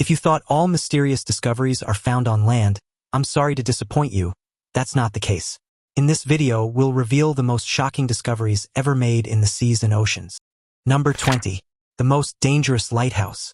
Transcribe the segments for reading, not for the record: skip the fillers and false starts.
If you thought all mysterious discoveries are found on land, I'm sorry to disappoint you. That's not the case. In this video, we'll reveal the most shocking discoveries ever made in the seas and oceans. Number 20. The most dangerous lighthouse.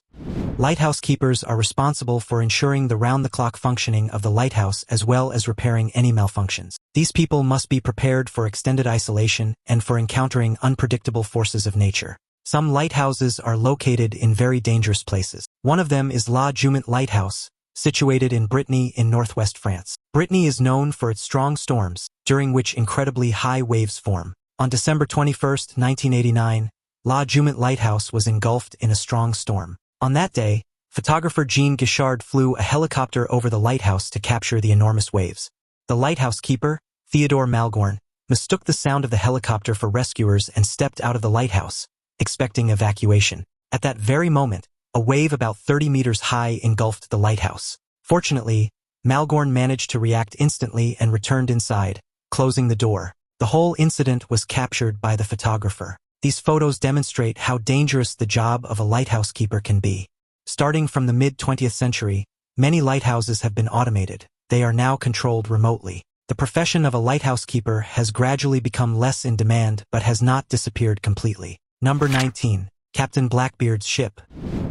Lighthouse keepers are responsible for ensuring the round-the-clock functioning of the lighthouse as well as repairing any malfunctions. These people must be prepared for extended isolation and for encountering unpredictable forces of nature. Some lighthouses are located in very dangerous places. One of them is Lagoon Lighthouse, situated in Brittany in northwest France. Brittany is known for its strong storms, during which incredibly high waves form. On December 21, 1989, Lagoon Lighthouse was engulfed in a strong storm. On that day, photographer Jean Guichard flew a helicopter over the lighthouse to capture the enormous waves. The lighthouse keeper, Theodore Malgorn, mistook the sound of the helicopter for rescuers and stepped out of the lighthouse, expecting evacuation. At that very moment, a wave about 30 meters high engulfed the lighthouse. Fortunately, Malgorn managed to react instantly and returned inside, closing the door. The whole incident was captured by the photographer. These photos demonstrate how dangerous the job of a lighthouse keeper can be. Starting from the mid-20th century, many lighthouses have been automated. They are now controlled remotely. The profession of a lighthouse keeper has gradually become less in demand but has not disappeared completely. Number 19. Captain Blackbeard's ship.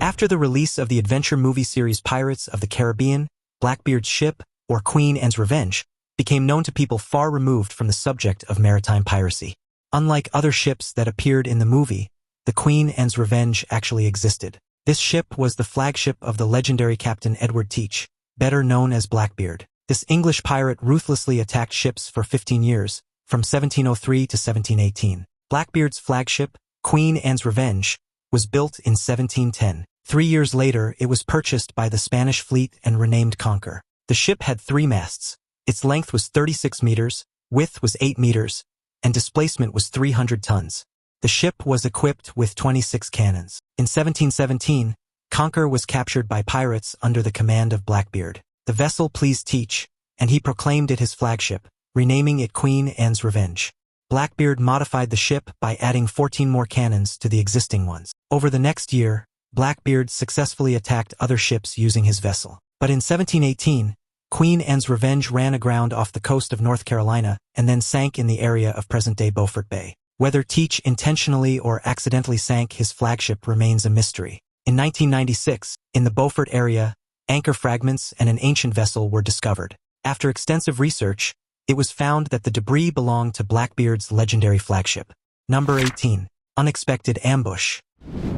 After the release of the adventure movie series Pirates of the Caribbean, Blackbeard's ship, or Queen Anne's Revenge, became known to people far removed from the subject of maritime piracy. Unlike other ships that appeared in the movie, the Queen Anne's Revenge actually existed. This ship was the flagship of the legendary Captain Edward Teach, better known as Blackbeard. This English pirate ruthlessly attacked ships for 15 years, from 1703 to 1718. Blackbeard's flagship, Queen Anne's Revenge, was built in 1710. 3 years later, it was purchased by the Spanish fleet and renamed Conquer. The ship had 3 masts. Its length was 36 meters, width was 8 meters, and displacement was 300 tons. The ship was equipped with 26 cannons. In 1717, Conquer was captured by pirates under the command of Blackbeard. The vessel pleased Teach, and he proclaimed it his flagship, renaming it Queen Anne's Revenge. Blackbeard modified the ship by adding 14 more cannons to the existing ones. Over the next year, Blackbeard successfully attacked other ships using his vessel. But in 1718, Queen Anne's Revenge ran aground off the coast of North Carolina and then sank in the area of present-day Beaufort Bay. Whether Teach intentionally or accidentally sank his flagship remains a mystery. In 1996, in the Beaufort area, anchor fragments and an ancient vessel were discovered. After extensive research, it was found that the debris belonged to Blackbeard's legendary flagship. Number 18. Unexpected ambush.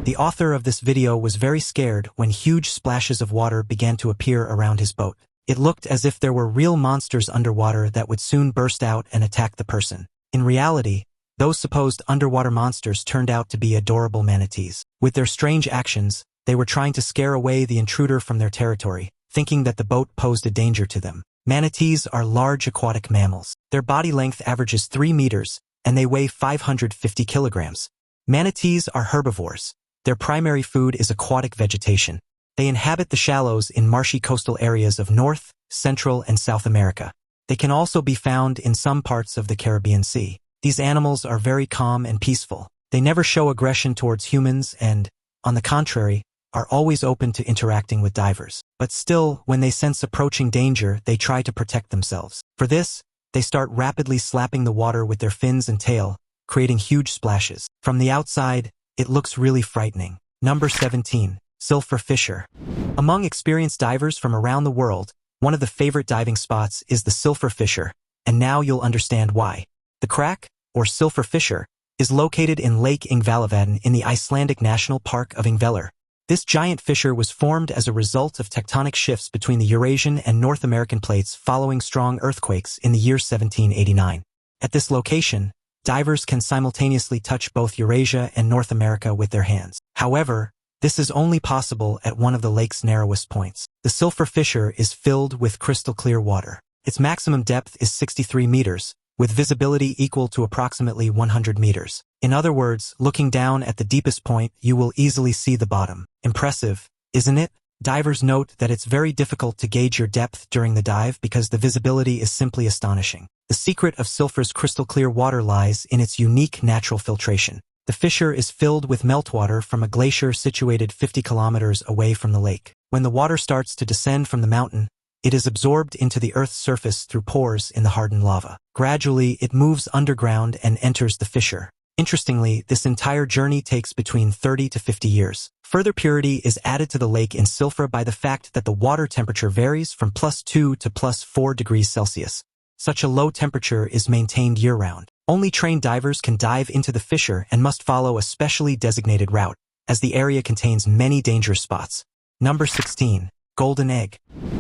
The author of this video was very scared when huge splashes of water began to appear around his boat. It looked as if there were real monsters underwater that would soon burst out and attack the person. In reality, those supposed underwater monsters turned out to be adorable manatees. With their strange actions, they were trying to scare away the intruder from their territory, thinking that the boat posed a danger to them. Manatees are large aquatic mammals. Their body length averages 3 meters, and they weigh 550 kilograms. Manatees are herbivores. Their primary food is aquatic vegetation. They inhabit the shallows in marshy coastal areas of North, Central, and South America. They can also be found in some parts of the Caribbean Sea. These animals are very calm and peaceful. They never show aggression towards humans and, on the contrary, are always open to interacting with divers. But still, when they sense approaching danger, they try to protect themselves. For this, they start rapidly slapping the water with their fins and tail, creating huge splashes. From the outside, it looks really frightening. Number 17. Silfra fissure. Among experienced divers from around the world, one of the favorite diving spots is the Silfra fissure, and now you'll understand why. The crack, or Silfra fissure, is located in Lake Ingvallavatn in the Icelandic National Park of Ingvellir. This giant fissure was formed as a result of tectonic shifts between the Eurasian and North American plates following strong earthquakes in the year 1789. At this location, divers can simultaneously touch both Eurasia and North America with their hands. However, this is only possible at one of the lake's narrowest points. The Silfra fissure is filled with crystal clear water. Its maximum depth is 63 meters, with visibility equal to approximately 100 meters. In other words, looking down at the deepest point, you will easily see the bottom. Impressive, isn't it? Divers note that it's very difficult to gauge your depth during the dive because the visibility is simply astonishing. The secret of Silfra's crystal clear water lies in its unique natural filtration. The fissure is filled with meltwater from a glacier situated 50 kilometers away from the lake. When the water starts to descend from the mountain, it is absorbed into the Earth's surface through pores in the hardened lava. Gradually, it moves underground and enters the fissure. Interestingly, this entire journey takes between 30 to 50 years. Further purity is added to the lake in Silfra by the fact that the water temperature varies from +2 to +4 degrees Celsius. Such a low temperature is maintained year-round. Only trained divers can dive into the fissure and must follow a specially designated route, as the area contains many dangerous spots. Number 16. Golden Egg.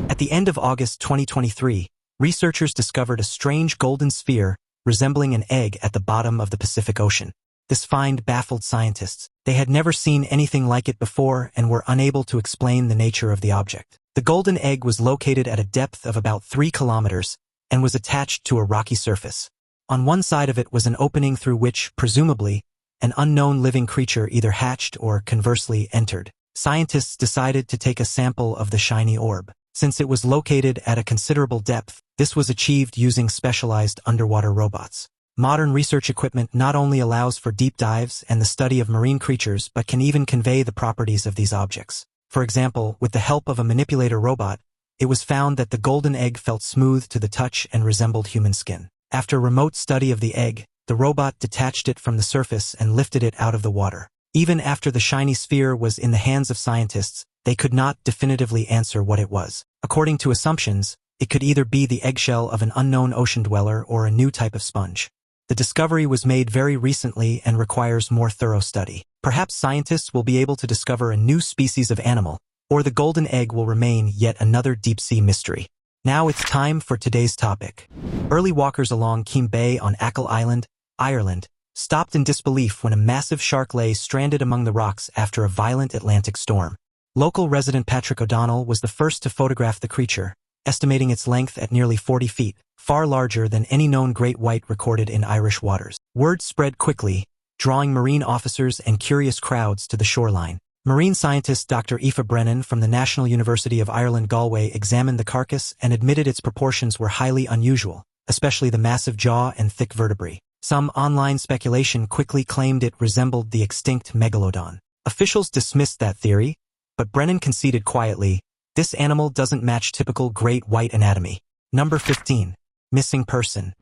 At the end of August 2023, researchers discovered a strange golden sphere resembling an egg at the bottom of the Pacific Ocean. This find baffled scientists. They had never seen anything like it before and were unable to explain the nature of the object. The golden egg was located at a depth of about 3 kilometers and was attached to a rocky surface. On one side of it was an opening through which, presumably, an unknown living creature either hatched or, conversely, entered. Scientists decided to take a sample of the shiny orb. Since it was located at a considerable depth, this was achieved using specialized underwater robots. Modern research equipment not only allows for deep dives and the study of marine creatures but can even convey the properties of these objects. For example, with the help of a manipulator robot, it was found that the golden egg felt smooth to the touch and resembled human skin. After remote study of the egg, the robot detached it from the surface and lifted it out of the water. Even after the shiny sphere was in the hands of scientists, they could not definitively answer what it was. According to assumptions, it could either be the eggshell of an unknown ocean dweller or a new type of sponge. The discovery was made very recently and requires more thorough study. Perhaps scientists will be able to discover a new species of animal, or the golden egg will remain yet another deep-sea mystery. Now it's time for today's topic. Early walkers along Keem Bay on Achill Island, Ireland, stopped in disbelief when a massive shark lay stranded among the rocks after a violent Atlantic storm. Local resident Patrick O'Donnell was the first to photograph the creature, estimating its length at nearly 40 feet, far larger than any known great white recorded in Irish waters. Word spread quickly, drawing marine officers and curious crowds to the shoreline. Marine scientist Dr. Aoife Brennan from the National University of Ireland Galway examined the carcass and admitted its proportions were highly unusual, especially the massive jaw and thick vertebrae. Some online speculation quickly claimed it resembled the extinct Megalodon. Officials dismissed that theory, but Brennan conceded quietly, this animal doesn't match typical great white anatomy. Number 15. Missing person.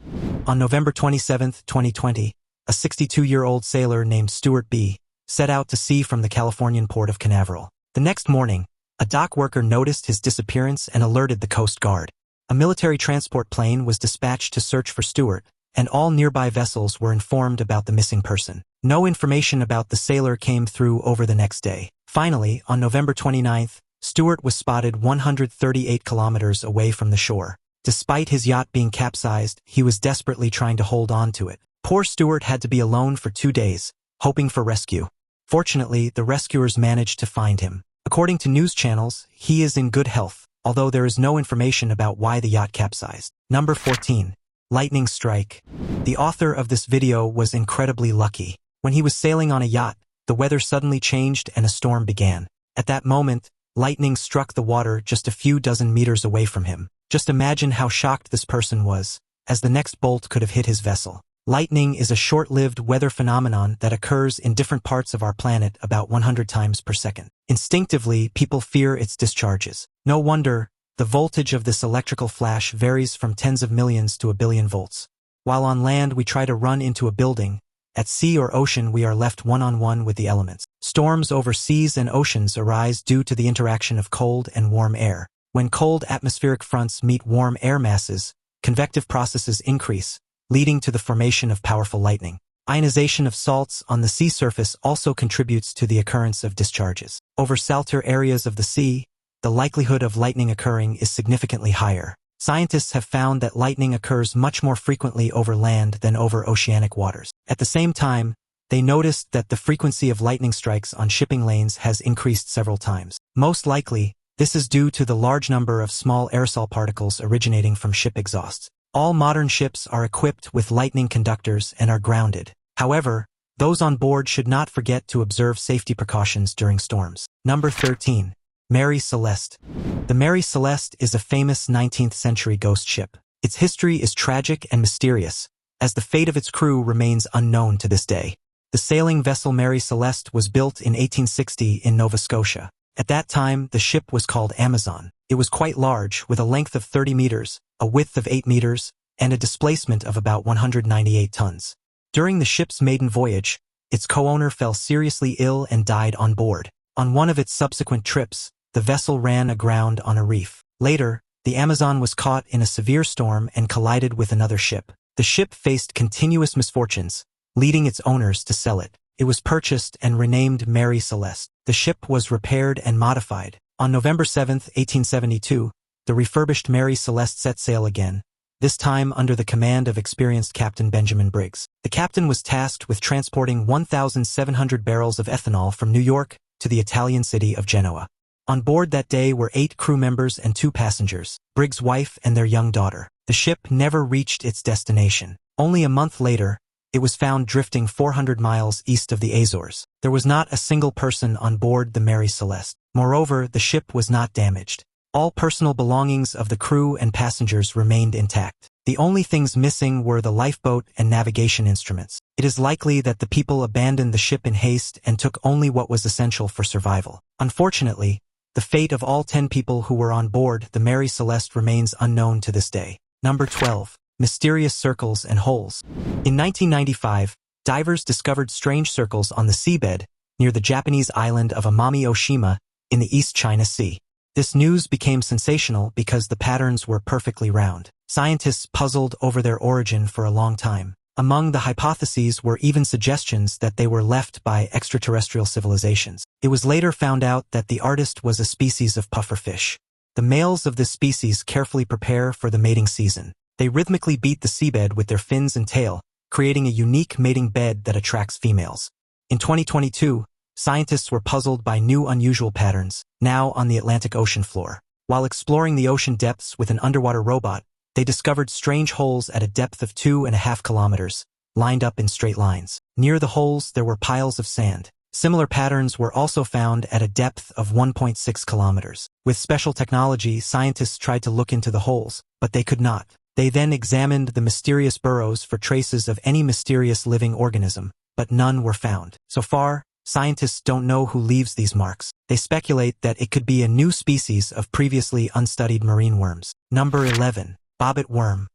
On November 27, 2020, a 62-year-old sailor named Stuart B. set out to sea from the Californian port of Canaveral. The next morning, a dock worker noticed his disappearance and alerted the Coast Guard. A military transport plane was dispatched to search for Stuart, and all nearby vessels were informed about the missing person. No information about the sailor came through over the next day. Finally, on November 29th, Stuart was spotted 138 kilometers away from the shore. Despite his yacht being capsized, he was desperately trying to hold on to it. Poor Stuart had to be alone for 2 days, hoping for rescue. Fortunately, the rescuers managed to find him. According to news channels, he is in good health, although there is no information about why the yacht capsized. Number 14. Lightning strike. The author of this video was incredibly lucky. When he was sailing on a yacht, the weather suddenly changed and a storm began. At that moment, lightning struck the water just a few dozen meters away from him. Just imagine how shocked this person was, as the next bolt could have hit his vessel. Lightning is a short-lived weather phenomenon that occurs in different parts of our planet about 100 times per second. Instinctively, people fear its discharges. No wonder, the voltage of this electrical flash varies from tens of millions to a billion volts. While on land we try to run into a building, at sea or ocean we are left one-on-one with the elements. Storms over seas and oceans arise due to the interaction of cold and warm air. When cold atmospheric fronts meet warm air masses, convective processes increase, leading to the formation of powerful lightning. Ionization of salts on the sea surface also contributes to the occurrence of discharges. Over saltier areas of the sea, the likelihood of lightning occurring is significantly higher. Scientists have found that lightning occurs much more frequently over land than over oceanic waters. At the same time, they noticed that the frequency of lightning strikes on shipping lanes has increased several times. Most likely, this is due to the large number of small aerosol particles originating from ship exhausts. All modern ships are equipped with lightning conductors and are grounded. However, those on board should not forget to observe safety precautions during storms. Number 13. Mary Celeste. The Mary Celeste is a famous 19th century ghost ship. Its history is tragic and mysterious, as the fate of its crew remains unknown to this day. The sailing vessel Mary Celeste was built in 1860 in Nova Scotia. At that time, the ship was called Amazon. It was quite large, with a length of 30 meters, a width of 8 meters, and a displacement of about 198 tons. During the ship's maiden voyage, its co-owner fell seriously ill and died on board. On one of its subsequent trips, the vessel ran aground on a reef. Later, the Amazon was caught in a severe storm and collided with another ship. The ship faced continuous misfortunes, leading its owners to sell it. It was purchased and renamed Mary Celeste. The ship was repaired and modified. On November 7, 1872, the refurbished Mary Celeste set sail again, this time under the command of experienced Captain Benjamin Briggs. The captain was tasked with transporting 1,700 barrels of ethanol from New York to the Italian city of Genoa. On board that day were 8 crew members and 2 passengers, Briggs' wife and their young daughter. The ship never reached its destination. Only a month later, it was found drifting 400 miles east of the Azores. There was not a single person on board the Mary Celeste. Moreover, the ship was not damaged. All personal belongings of the crew and passengers remained intact. The only things missing were the lifeboat and navigation instruments. It is likely that the people abandoned the ship in haste and took only what was essential for survival. Unfortunately, the fate of all 10 people who were on board the Mary Celeste remains unknown to this day. Number 12. Mysterious circles and holes. In 1995, divers discovered strange circles on the seabed near the Japanese island of Amami-Oshima in the East China Sea. This news became sensational because the patterns were perfectly round. Scientists puzzled over their origin for a long time. Among the hypotheses were even suggestions that they were left by extraterrestrial civilizations. It was later found out that the artist was a species of pufferfish. The males of this species carefully prepare for the mating season. They rhythmically beat the seabed with their fins and tail, creating a unique mating bed that attracts females. In 2022, scientists were puzzled by new unusual patterns, now on the Atlantic Ocean floor. While exploring the ocean depths with an underwater robot, they discovered strange holes at a depth of 2.5 kilometers, lined up in straight lines. Near the holes, there were piles of sand. Similar patterns were also found at a depth of 1.6 kilometers. With special technology, scientists tried to look into the holes, but they could not. They then examined the mysterious burrows for traces of any mysterious living organism, but none were found. So far, scientists don't know who leaves these marks. They speculate that it could be a new species of previously unstudied marine worms. Number 11. Bobbit worm.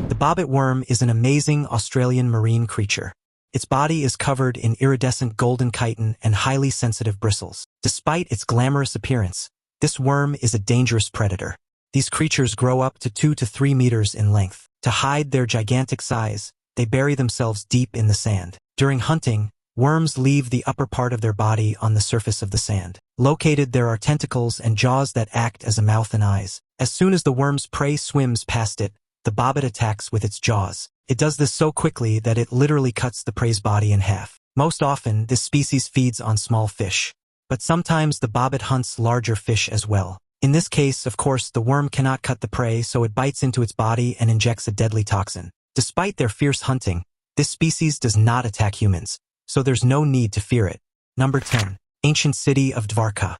The bobbit worm is an amazing Australian marine creature. Its body is covered in iridescent golden chitin and highly sensitive bristles. Despite its glamorous appearance, this worm is a dangerous predator. These creatures grow up to 2 to 3 meters in length. To hide their gigantic size, they bury themselves deep in the sand. During hunting, worms leave the upper part of their body on the surface of the sand. Located there are tentacles and jaws that act as a mouth and eyes. As soon as the worm's prey swims past it, the bobbit attacks with its jaws. It does this so quickly that it literally cuts the prey's body in half. Most often, this species feeds on small fish, but sometimes the bobbit hunts larger fish as well. In this case, of course, the worm cannot cut the prey, so it bites into its body and injects a deadly toxin. Despite their fierce hunting, this species does not attack humans, so there's no need to fear it. Number 10. Ancient city of Dvarka.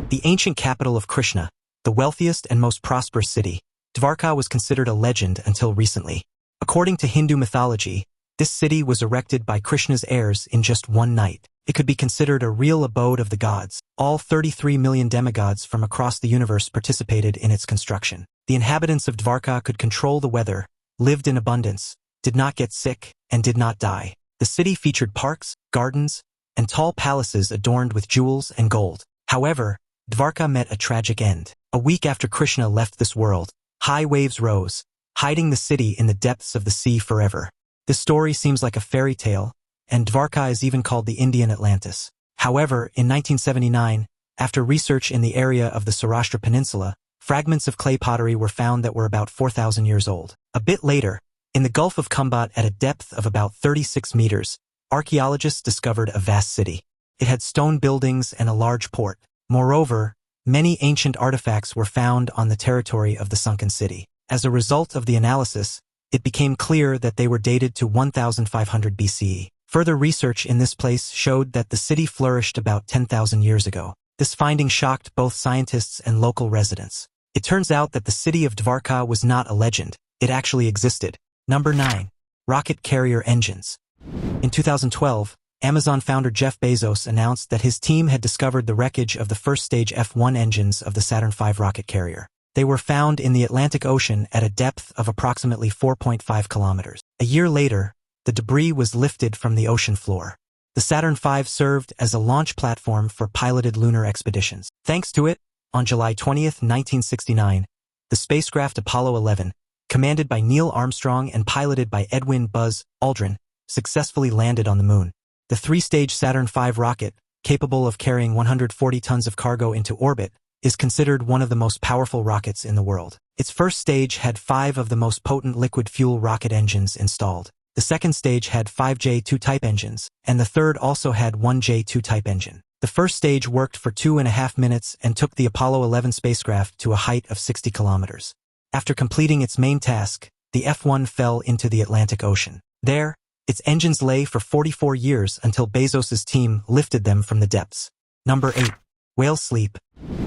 The ancient capital of Krishna, the wealthiest and most prosperous city, Dvarka was considered a legend until recently. According to Hindu mythology, this city was erected by Krishna's heirs in just one night. It could be considered a real abode of the gods. All 33 million demigods from across the universe participated in its construction. The inhabitants of Dvarka could control the weather, lived in abundance, did not get sick, and did not die. The city featured parks, gardens, and tall palaces adorned with jewels and gold. However, Dvarka met a tragic end. A week after Krishna left this world, high waves rose, hiding the city in the depths of the sea forever. This story seems like a fairy tale, and Dvarka is even called the Indian Atlantis. However, in 1979, after research in the area of the Saurashtra Peninsula, fragments of clay pottery were found that were about 4,000 years old. A bit later, in the Gulf of Khumbat at a depth of about 36 meters, archaeologists discovered a vast city. It had stone buildings and a large port. Moreover, many ancient artifacts were found on the territory of the sunken city. As a result of the analysis, it became clear that they were dated to 1500 BCE. Further research in this place showed that the city flourished about 10,000 years ago. This finding shocked both scientists and local residents. It turns out that the city of Dvarka was not a legend. It actually existed. Number 9. Rocket carrier engines. In 2012, Amazon founder Jeff Bezos announced that his team had discovered the wreckage of the first-stage F-1 engines of the Saturn V rocket carrier. They were found in the Atlantic Ocean at a depth of approximately 4.5 kilometers. A year later, the debris was lifted from the ocean floor. The Saturn V served as a launch platform for piloted lunar expeditions. Thanks to it, on July 20, 1969, the spacecraft Apollo 11, commanded by Neil Armstrong and piloted by Edwin "Buzz" Aldrin, successfully landed on the Moon. The three-stage Saturn V rocket, capable of carrying 140 tons of cargo into orbit, is considered one of the most powerful rockets in the world. Its first stage had 5 of the most potent liquid fuel rocket engines installed. The second stage had 5 J2 type engines, and the third also had 1 J2 type engine. The first stage worked for 2.5 minutes and took the Apollo 11 spacecraft to a height of 60 kilometers. After completing its main task, the F-1 fell into the Atlantic Ocean. There, its engines lay for 44 years until Bezos's team lifted them from the depths. Number 8. Whale sleep.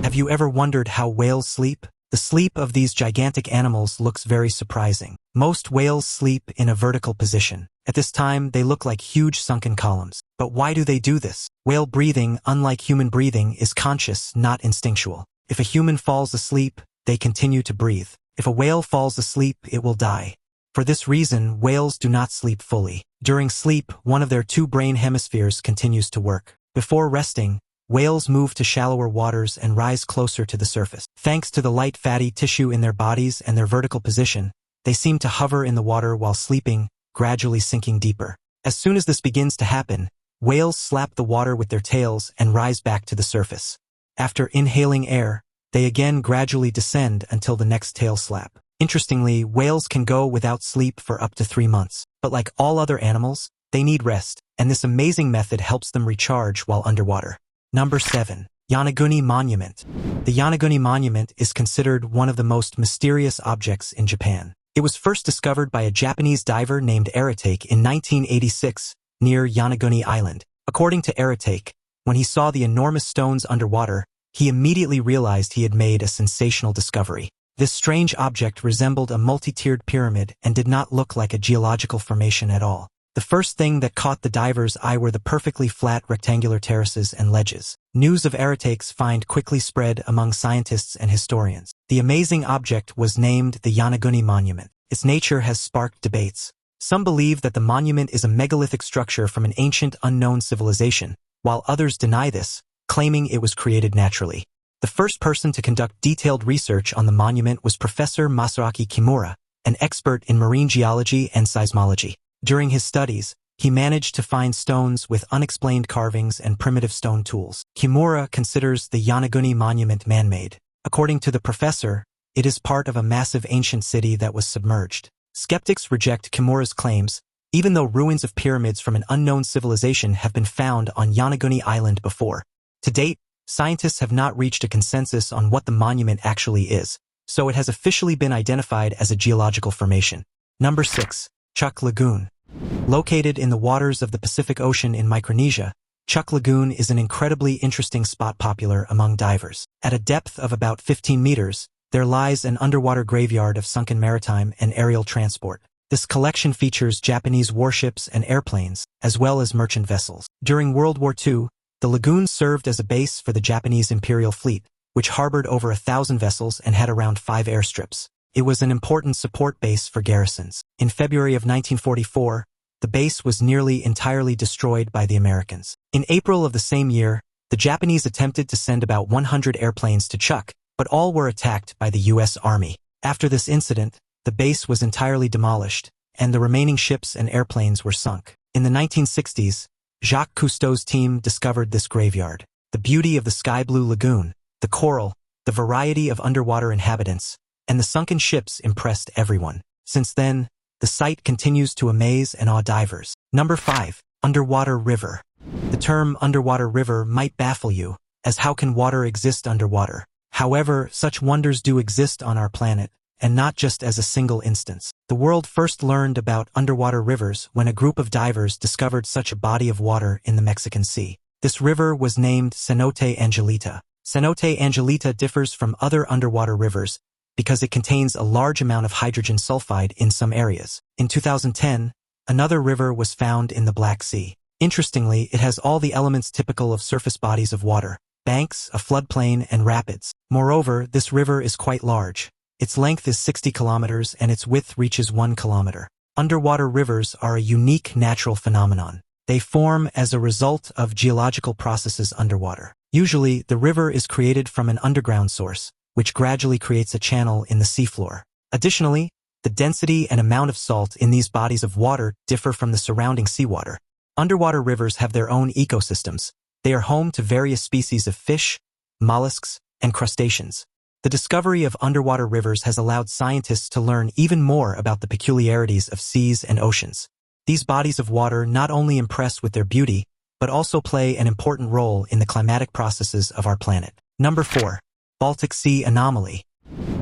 Have you ever wondered how whales sleep? The sleep of these gigantic animals looks very surprising. Most whales sleep in a vertical position. At this time, they look like huge sunken columns. But why do they do this? Whale breathing, unlike human breathing, is conscious, not instinctual. If a human falls asleep, they continue to breathe. If a whale falls asleep, it will die. For this reason, whales do not sleep fully. During sleep, one of their 2 brain hemispheres continues to work. Before resting, whales move to shallower waters and rise closer to the surface. Thanks to the light fatty tissue in their bodies and their vertical position, they seem to hover in the water while sleeping, gradually sinking deeper. As soon as this begins to happen, whales slap the water with their tails and rise back to the surface. After inhaling air, they again gradually descend until the next tail slap. Interestingly, whales can go without sleep for up to 3 months. But like all other animals, they need rest, and this amazing method helps them recharge while underwater. Number 7. Yanuguni Monument. The Yanuguni Monument is considered one of the most mysterious objects in Japan. It was first discovered by a Japanese diver named Aratake in 1986 near Yanuguni Island. According to Aratake, when he saw the enormous stones underwater, he immediately realized he had made a sensational discovery. This strange object resembled a multi-tiered pyramid and did not look like a geological formation at all. The first thing that caught the diver's eye were the perfectly flat rectangular terraces and ledges. News of Aratake's find quickly spread among scientists and historians. The amazing object was named the Yanuguni Monument. Its nature has sparked debates. Some believe that the monument is a megalithic structure from an ancient unknown civilization, while others deny this, claiming it was created naturally. The first person to conduct detailed research on the monument was Professor Masaaki Kimura, an expert in marine geology and seismology. During his studies, he managed to find stones with unexplained carvings and primitive stone tools. Kimura considers the Yanuguni Monument man-made. According to the professor, it is part of a massive ancient city that was submerged. Skeptics reject Kimura's claims, even though ruins of pyramids from an unknown civilization have been found on Yanuguni Island before. To date, scientists have not reached a consensus on what the monument actually is, so it has officially been identified as a geological formation. Number 6. Chuuk Lagoon. Located in the waters of the Pacific Ocean in Micronesia, Chuuk Lagoon is an incredibly interesting spot popular among divers. At a depth of about 15 meters, there lies an underwater graveyard of sunken maritime and aerial transport. This collection features Japanese warships and airplanes, as well as merchant vessels. During World War II, the lagoon served as a base for the Japanese Imperial Fleet, which harbored over 1,000 vessels and had around 5 airstrips. It was an important support base for garrisons. In February of 1944, the base was nearly entirely destroyed by the Americans. In April of the same year, the Japanese attempted to send about 100 airplanes to Chuuk, but all were attacked by the U.S. Army. After this incident, the base was entirely demolished, and the remaining ships and airplanes were sunk. In the 1960s, Jacques Cousteau's team discovered this graveyard. The beauty of the sky-blue lagoon, the coral, the variety of underwater inhabitants, and the sunken ships impressed everyone. Since then, the site continues to amaze and awe divers. Number 5. Underwater River. The term underwater river might baffle you, as how can water exist underwater? However, such wonders do exist on our planet, and not just as a single instance. The world first learned about underwater rivers when a group of divers discovered such a body of water in the Mexican Sea. This river was named Cenote Angelita. Cenote Angelita differs from other underwater rivers because it contains a large amount of hydrogen sulfide in some areas. In 2010, another river was found in the Black Sea. Interestingly, it has all the elements typical of surface bodies of water: banks, a floodplain, and rapids. Moreover, this river is quite large. Its length is 60 kilometers and its width reaches 1 kilometer. Underwater rivers are a unique natural phenomenon. They form as a result of geological processes underwater. Usually, the river is created from an underground source, which gradually creates a channel in the seafloor. Additionally, the density and amount of salt in these bodies of water differ from the surrounding seawater. Underwater rivers have their own ecosystems. They are home to various species of fish, mollusks, and crustaceans. The discovery of underwater rivers has allowed scientists to learn even more about the peculiarities of seas and oceans. These bodies of water not only impress with their beauty, but also play an important role in the climatic processes of our planet. Number 4. Baltic Sea anomaly.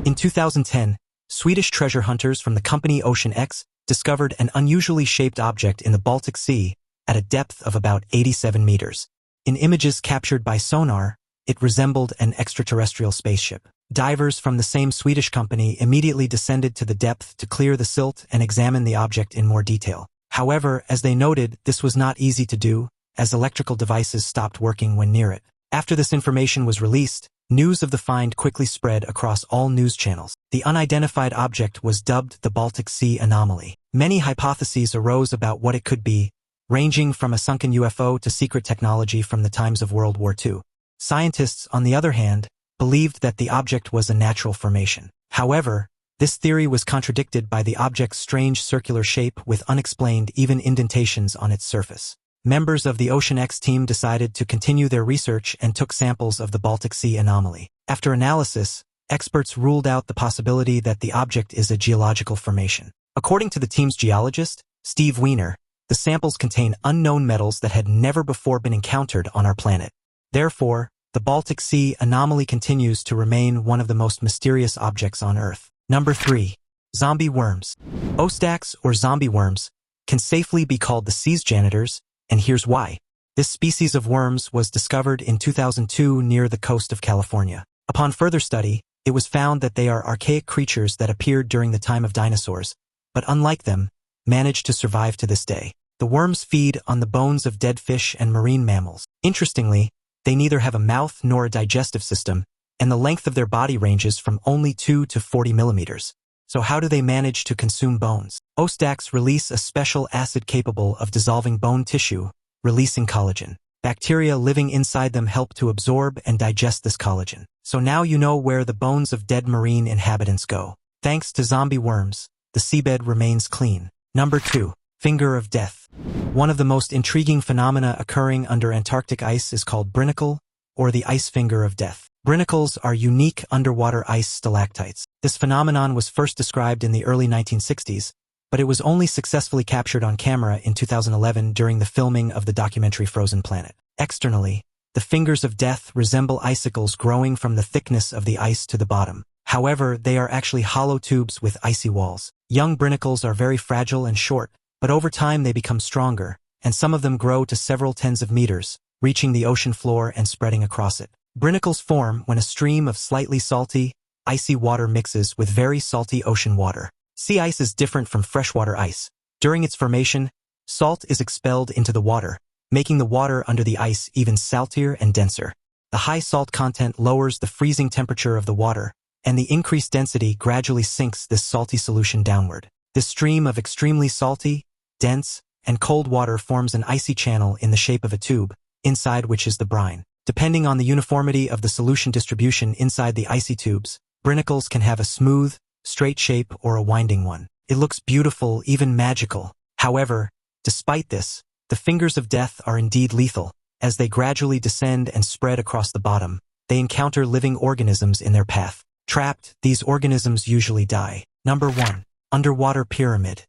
In 2010, Swedish treasure hunters from the company Ocean Census discovered an unusually shaped object in the Baltic Sea at a depth of about 87 meters. In images captured by sonar, it resembled an extraterrestrial spaceship. Divers from the same Swedish company immediately descended to the depth to clear the silt and examine the object in more detail. However, as they noted, this was not easy to do, as electrical devices stopped working when near it. After this information was released, news of the find quickly spread across all news channels. The unidentified object was dubbed the Baltic Sea anomaly. Many hypotheses arose about what it could be, ranging from a sunken UFO to secret technology from the times of World War II. Scientists, on the other hand, believed that the object was a natural formation. However, this theory was contradicted by the object's strange circular shape with unexplained even indentations on its surface. Members of the Ocean Census team decided to continue their research and took samples of the Baltic Sea anomaly. After analysis, experts ruled out the possibility that the object is a geological formation. According to the team's geologist, Steve Weiner, the samples contain unknown metals that had never before been encountered on our planet. Therefore, the Baltic Sea anomaly continues to remain one of the most mysterious objects on Earth. Number 3. Zombie worms. Ostacs, or zombie worms, can safely be called the sea's janitors, and here's why. This species of worms was discovered in 2002 near the coast of California. Upon further study, it was found that they are archaic creatures that appeared during the time of dinosaurs, but unlike them, managed to survive to this day. The worms feed on the bones of dead fish and marine mammals. Interestingly, they neither have a mouth nor a digestive system, and the length of their body ranges from only 2 to 40 millimeters. So how do they manage to consume bones? Ostacs release a special acid capable of dissolving bone tissue, releasing collagen. Bacteria living inside them help to absorb and digest this collagen. So now you know where the bones of dead marine inhabitants go. Thanks to zombie worms, the seabed remains clean. Number 2. Finger of death. One of the most intriguing phenomena occurring under Antarctic ice is called brinnacles, or the ice finger of death. Brinnacles are unique underwater ice stalactites. This phenomenon was first described in the early 1960s, but it was only successfully captured on camera in 2011 during the filming of the documentary Frozen Planet. Externally, the fingers of death resemble icicles growing from the thickness of the ice to the bottom. However, they are actually hollow tubes with icy walls. Young brinnacles are very fragile and short, but over time they become stronger, and some of them grow to several tens of meters, reaching the ocean floor and spreading across it. Brinnacles form when a stream of slightly salty, icy water mixes with very salty ocean water. Sea ice is different from freshwater ice. During its formation, salt is expelled into the water, making the water under the ice even saltier and denser. The high salt content lowers the freezing temperature of the water, and the increased density gradually sinks this salty solution downward. This stream of extremely salty, dense, and cold water forms an icy channel in the shape of a tube, inside which is the brine. Depending on the uniformity of the solution distribution inside the icy tubes, brinnacles can have a smooth, straight shape or a winding one. It looks beautiful, even magical. However, despite this, the fingers of death are indeed lethal. As they gradually descend and spread across the bottom, they encounter living organisms in their path. Trapped, these organisms usually die. Number 1. Underwater pyramid.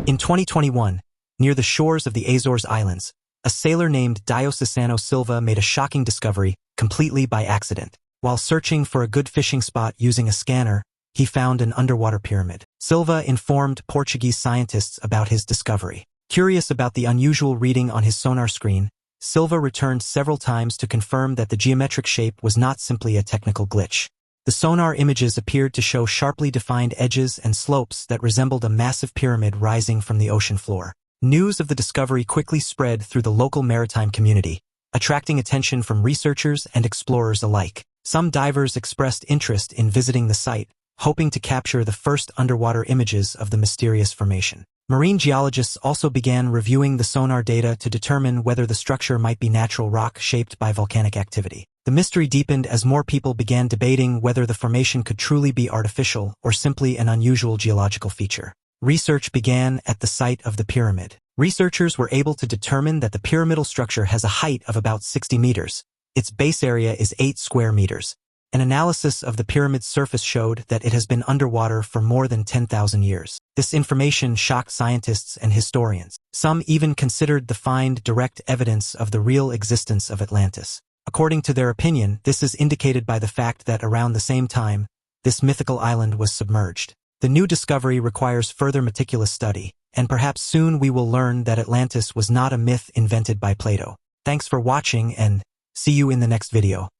In 2021, near the shores of the Azores Islands, a sailor named Diocesano Silva made a shocking discovery, completely by accident. While searching for a good fishing spot using a scanner, he found an underwater pyramid. Silva informed Portuguese scientists about his discovery. Curious about the unusual reading on his sonar screen, Silva returned several times to confirm that the geometric shape was not simply a technical glitch. The sonar images appeared to show sharply defined edges and slopes that resembled a massive pyramid rising from the ocean floor. News of the discovery quickly spread through the local maritime community, attracting attention from researchers and explorers alike. Some divers expressed interest in visiting the site, hoping to capture the first underwater images of the mysterious formation. Marine geologists also began reviewing the sonar data to determine whether the structure might be natural rock shaped by volcanic activity. The mystery deepened as more people began debating whether the formation could truly be artificial or simply an unusual geological feature. Research began at the site of the pyramid. Researchers were able to determine that the pyramidal structure has a height of about 60 meters. Its base area is 8 square meters. An analysis of the pyramid's surface showed that it has been underwater for more than 10,000 years. This information shocked scientists and historians. Some even considered the find direct evidence of the real existence of Atlantis. According to their opinion, this is indicated by the fact that around the same time, this mythical island was submerged. The new discovery requires further meticulous study, and perhaps soon we will learn that Atlantis was not a myth invented by Plato. Thanks for watching and see you in the next video.